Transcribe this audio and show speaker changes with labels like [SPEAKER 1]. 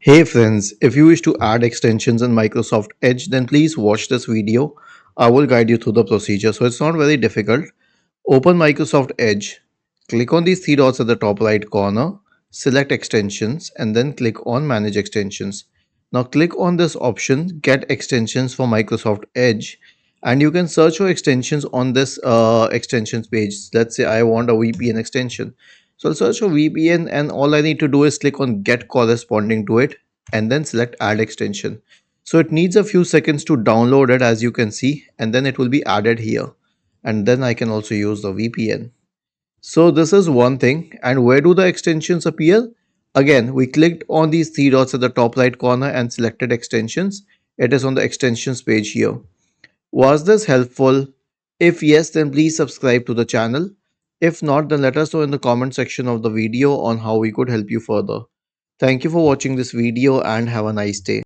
[SPEAKER 1] Hey friends, if you wish to add extensions in Microsoft Edge, then please watch this video. I will guide you through the procedure. So it's not very difficult. Open Microsoft Edge, click on these three dots at the top right corner, select extensions, and then click on manage extensions. Now click on this option, get extensions for Microsoft Edge, and you can search for extensions on this extensions page. Let's say I want a VPN extension. So I'll search for VPN, and all I need to do is click on get corresponding to it and then select add extension. So it needs a few seconds to download it, as you can see, and then it will be added here, and then I can also use the VPN. So this is one thing. And where do the extensions appear? Again, we clicked on these three dots at the top right corner and selected extensions. It is on the extensions page here. Was this helpful? If yes, then please subscribe to the channel. If not, then let us know in the comment section of the video on how we could help you further. Thank you for watching this video and have a nice day.